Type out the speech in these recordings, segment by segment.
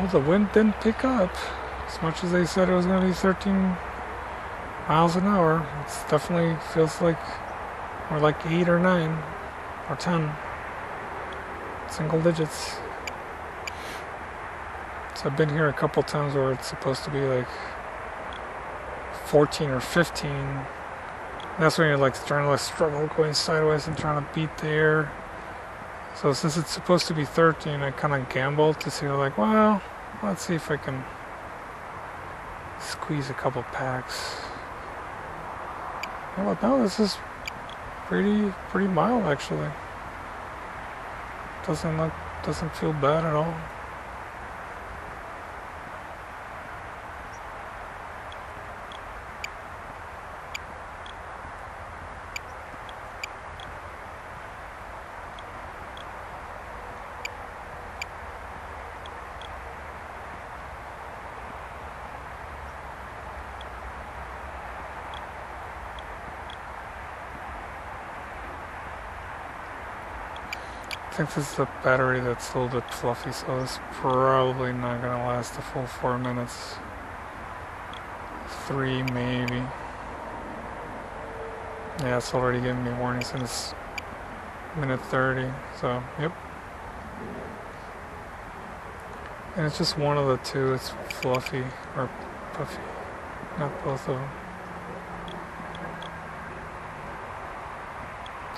Oh, the wind didn't pick up as much as they said it was going to be 13 miles an hour. It definitely feels like more like 8 or 9 or 10. Single digits. So I've been here a couple times where it's supposed to be like 14 or 15. And that's when you're like trying to like struggle going sideways and trying to beat the air. So since it's supposed to be 13, I kind of gambled to see like, well, let's see if I can squeeze a couple packs. Well, no, this is pretty mild actually. Doesn't feel bad at all. I think this is a battery that's a little bit fluffy, so it's probably not going to last the full 4 minutes. 3 maybe. Yeah, it's already giving me warning since minute 30, so yep. And it's just one of the two, it's fluffy or puffy, not both of them.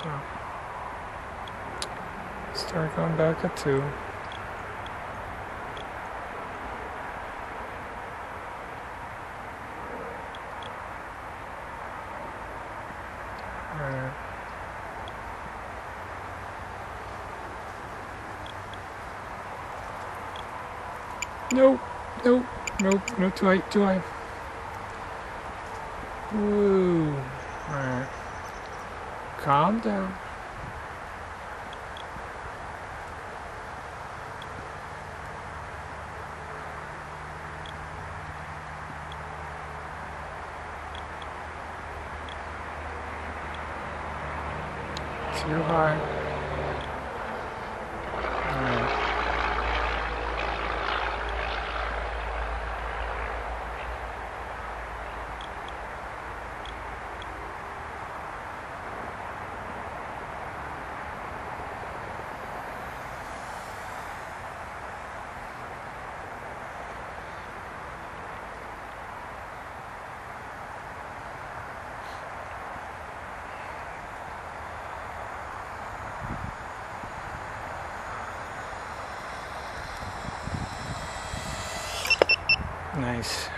So. Start going back at 2. Alright. Nope, nope, nope, no, too high, too high. Woo. Alright. Calm down. Too high. Alright. Nice.